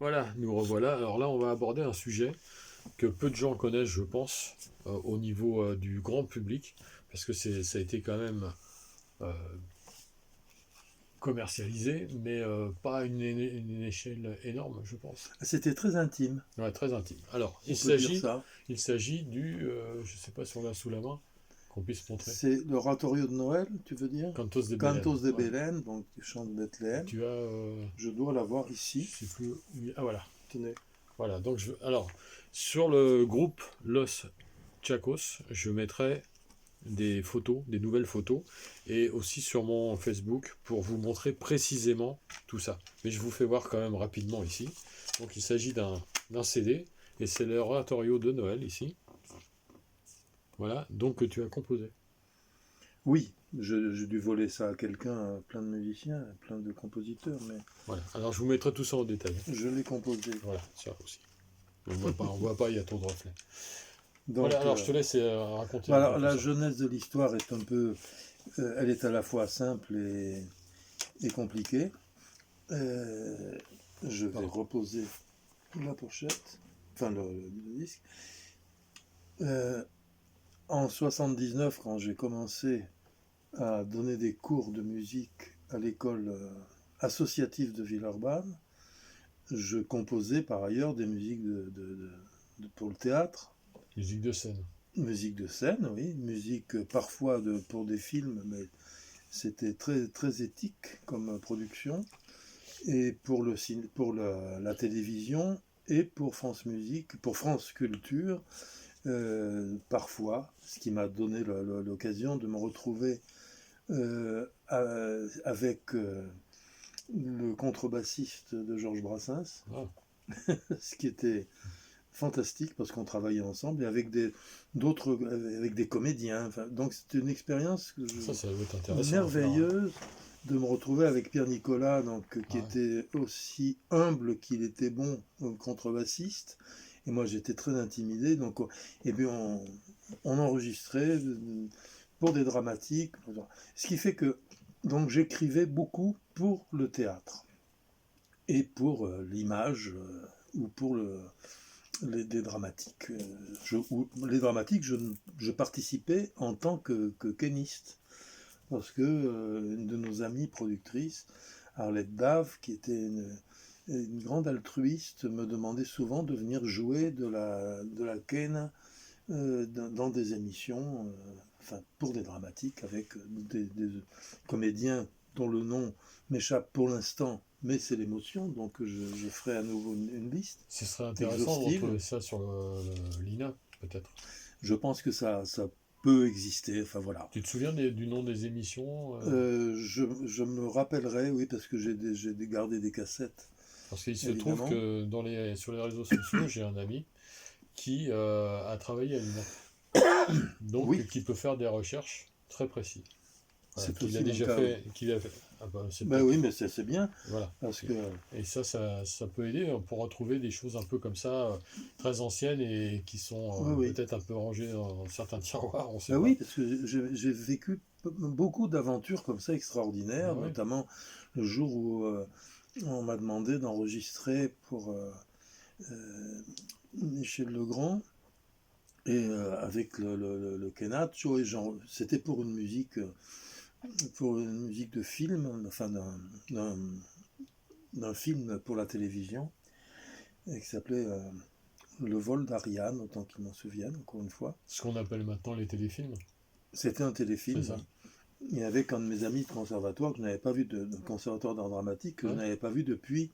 Voilà, nous revoilà. Alors là, on va aborder un sujet que peu de gens connaissent, je pense, au niveau du grand public, parce que ça a été quand même euh, commercialisé, mais pas à une échelle énorme, je pense. C'était très intime, Ouais, très intime. Alors, on peut dire ça. il s'agit du, je ne sais pas si on l'a sous la main, qu'on puisse montrer, C'est l'oratorio de Noël, tu veux dire? Cantos de Belém. Cantos de Ouais. Belén, donc du chant de Bethléem. Tu as, Je dois l'avoir je ici. sais plus, ah voilà, Tenez. voilà. Donc alors, sur le groupe Los Chacos, je mettrai des photos, des nouvelles photos, et aussi sur mon Facebook pour vous montrer précisément tout ça. Mais je vous fais voir quand même rapidement ici. Donc il s'agit d'un CD, et c'est l'oratorio de Noël ici. Voilà, donc que tu as composé. Oui, j'ai dû voler ça à quelqu'un, à plein de musiciens, à plein de compositeurs, mais Voilà, alors je vous mettrai tout ça en détail. je l'ai composé. Voilà, ça aussi. On voit pas, il y a trop de reflets. Voilà, Donc, alors je te laisse raconter un peu voilà, tout la ça. jeunesse de l'histoire est un peu, elle est à la fois simple et compliquée. Euh, je vais reposer la pochette, enfin le disque. Euh, En 79, quand j'ai commencé à donner des cours de musique à l'école associative de Villeurbanne, je composais par ailleurs des musiques pour le théâtre, Musique de scène. musique de scène, oui, musique parfois pour des films, mais c'était très, très éthique comme production, et pour la télévision, et pour France Musique, pour France Culture, parfois, ce qui m'a donné l'occasion de me retrouver avec le contrebassiste de Georges Brassens, Ah, ce qui était fantastique parce qu'on travaillait ensemble et avec avec des comédiens. Enfin, donc c'était une expérience ça doit être intéressant à faire, hein. merveilleuse de me retrouver avec Pierre Nicolas, donc, qui Ah ouais. était aussi humble qu'il était bon contrebassiste. Et moi, j'étais très intimidé. Donc, et puis on enregistrait pour des dramatiques. Ce qui fait que donc j'écrivais beaucoup pour le théâtre et pour l'image ou pour des dramatiques. Les dramatiques, je participais en tant que kéniste parce que une de nos amies productrices, Arlette Dave, qui était une grande altruiste, me demandait souvent de venir jouer de la quena dans des émissions, enfin pour des dramatiques avec des comédiens dont le nom m'échappe pour l'instant, mais c'est l'émotion, donc je ferai à nouveau une liste Ce serait intéressant de exhaustive. retrouver ça sur l'INA, peut-être. Je pense que ça peut exister, enfin voilà. Tu te souviens du nom des émissions Je me rappellerai, oui, parce que j'ai gardé des cassettes, Parce qu'il se trouve évidemment. que sur les réseaux sociaux, j'ai un ami qui a travaillé à l'INA. Donc, Oui, qui peut faire des recherches très précises. Voilà, c'est qu'il a aussi mon déjà cas, oui. fait. Ah bah, c'est Ben peut-être. oui, mais c'est bien, Voilà. parce Et, que et ça peut aider pour retrouver des choses un peu comme ça, très anciennes et qui sont oui, oui. peut-être un peu rangées dans certains tiroirs, on ne sait Ben pas. oui, parce que j'ai vécu beaucoup d'aventures comme ça extraordinaires, Ben oui. notamment le jour où on m'a demandé d'enregistrer pour Michel Legrand et avec le Kennacho, et c'était pour une musique de film, enfin d'un film pour la télévision, et qui s'appelait Le vol d'Ariane, autant qu'ils m'en souviennent, encore une fois. Ce qu'on appelle maintenant les téléfilms, C'était un c'est téléfilm, ça. oui. Et avec un de mes amis de conservatoire que je n'avais pas vu, de conservatoire d'art dramatique, que je Ouais. n'avais pas vu depuis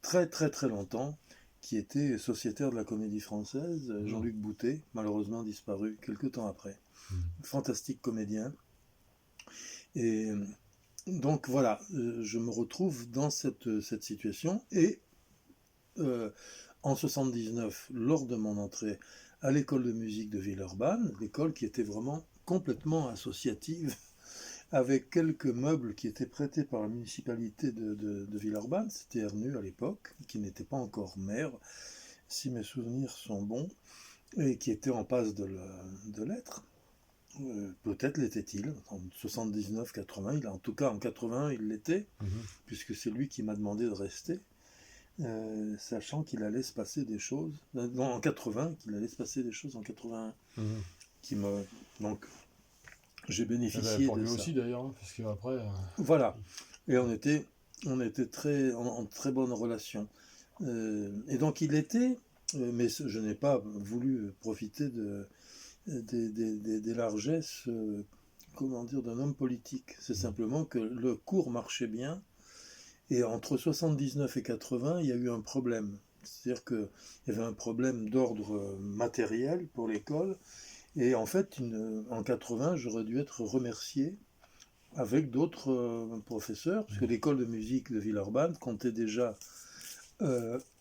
très très très longtemps, qui était sociétaire de la Comédie Française, Non. Jean-Luc Boutet, malheureusement disparu quelques temps après. Hmm. Fantastique comédien. Et donc voilà, je me retrouve dans cette situation. Et euh, en 79, lors de mon entrée à l'école de musique de Villeurbanne, l'école qui était vraiment complètement associative, avec quelques meubles qui étaient prêtés par la municipalité de Villeurbanne, c'était Ernu à l'époque, qui n'était pas encore maire, si mes souvenirs sont bons, et qui était en passe de l'être. Peut-être l'était-il, en 79-80, en tout cas en 80 il l'était, Mhm. puisque c'est lui qui m'a demandé de rester. sachant qu'il allait se passer des choses, en 80, qu'il allait se passer des choses en 81, Mhm. qui me, donc j'ai Eh ben, bénéficié pour de lui ça. aussi d'ailleurs, hein, parce qu'après, Voilà, et on était en très bonne relation. Et donc il était, mais je n'ai pas voulu profiter des largesses, comment dire, d'un homme politique. C'est simplement que le cours marchait bien, et entre 79 et 80, il y a eu un problème. C'est-à-dire qu'il y avait un problème d'ordre matériel pour l'école, et en fait, en 80, j'aurais dû être remercié avec d'autres professeurs, parce que l'école de musique de Villeurbanne comptait déjà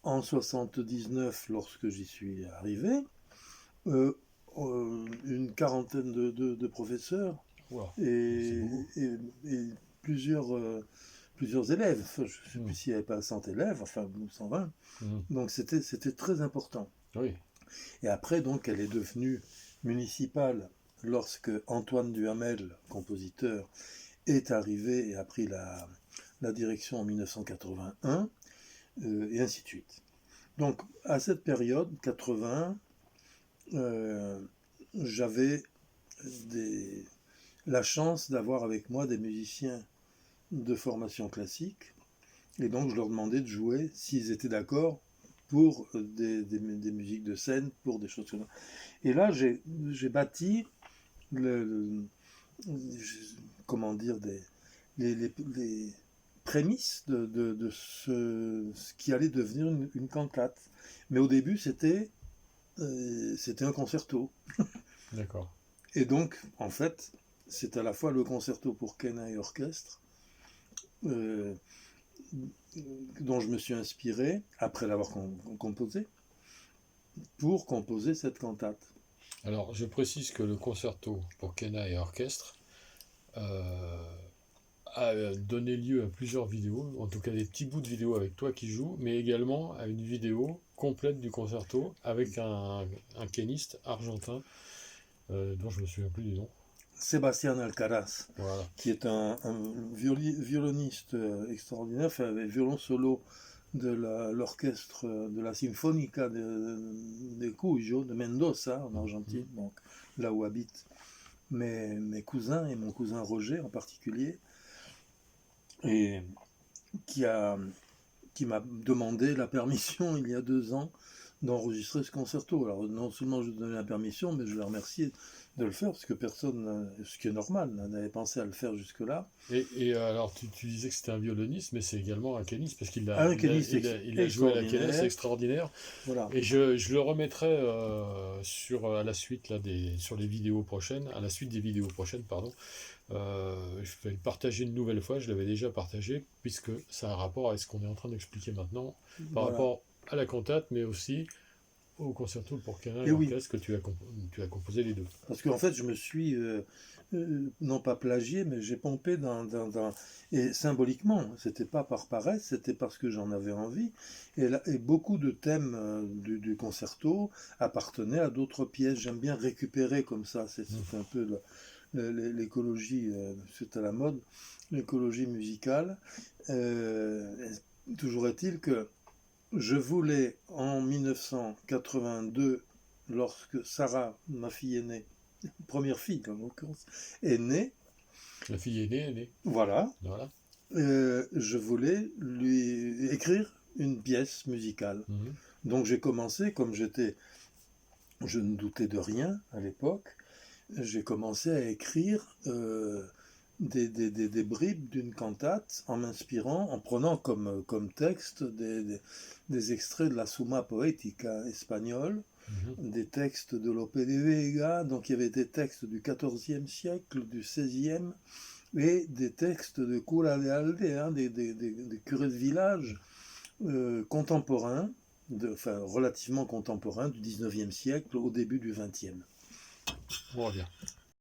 en 79, lorsque j'y suis arrivé, euh, une quarantaine de professeurs wow, c'est et, beaucoup. et- et plusieurs élèves. Enfin, je ne sais plus Mhm. s'il n'y avait pas 100 élèves, enfin 120. Mhm. Donc c'était très important. Oui, Et après, donc, elle est devenue municipale lorsque Antoine Duhamel, compositeur, est arrivé et a pris la direction en 1981, et ainsi de suite. Donc, à cette période, 80, euh, j'avais des, la chance d'avoir avec moi des musiciens de formation classique, et donc je leur demandais de jouer, s'ils étaient d'accord, pour des musiques de scène, pour des choses comme ça. Et là, j'ai bâti le, comment dire, les prémices de ce qui allait devenir une cantate. Mais au début, c'était un concerto. d'accord. Et donc, en fait, c'est à la fois le concerto pour quena et orchestre, euh, dont je me suis inspiré, après l'avoir composé, pour composer cette cantate. Alors, je précise que le concerto pour Kena et orchestre euh, a donné lieu à plusieurs vidéos, en tout cas des petits bouts de vidéos avec toi qui joues, mais également à une vidéo complète du concerto avec un pianiste argentin dont je me souviens plus du nom. Sébastien Alcaraz, Voilà. qui est un violoniste extraordinaire, fait un violon solo de l'orchestre de la Sinfónica de Cuyo, de Mendoza, en Argentine, donc là où habitent mes cousins, et mon cousin Roger en particulier, et qui a qui m'a demandé la permission il y a 2 ans d'enregistrer ce concerto. Alors non seulement je lui ai donné la permission, mais je l'ai remercié de le faire, parce que personne, ce qui est normal, n'avait pensé à le faire jusque-là. Et alors, tu disais que c'était un violoniste, mais c'est également un pianiste, parce Un pianiste il a joué à la quenelle, c'est extraordinaire, extraordinaire. voilà. Et je le remettrai à la suite là, sur les vidéos prochaines, à la suite des vidéos prochaines, pardon. Je vais le partager une nouvelle fois, je l'avais déjà partagé, puisque ça a un rapport avec ce qu'on est en train d'expliquer maintenant, par Voilà. rapport à la cantate, mais aussi au concerto pour piano et Et oui, orchestre que tu as composé les deux. parce qu'en fait, je me suis, non pas plagié, mais j'ai pompé et symboliquement, c'était pas par paresse, c'était parce que j'en avais envie. Et beaucoup de thèmes du concerto appartenaient à d'autres pièces. J'aime bien récupérer comme ça, c'est un peu l'écologie, c'est à la mode, l'écologie musicale. Euh, Toujours est-il que je voulais, en 1982, lorsque Sarah, ma fille aînée, première fille en l'occurrence, est née, La fille aînée, elle est. voilà, Voilà. je voulais lui écrire une pièce musicale. Mhm. Donc j'ai commencé, je ne doutais de rien à l'époque, j'ai commencé à écrire des bribes d'une cantate en m'inspirant, en prenant comme texte des extraits de la Summa Poética espagnole, Mhm. des textes de Lope de Vega, donc il y avait des textes du XIVe siècle, du XVIe, et des textes de cura de aldea, des curés de village contemporains, enfin relativement contemporains, du XIXe siècle au début du XXe. On revient.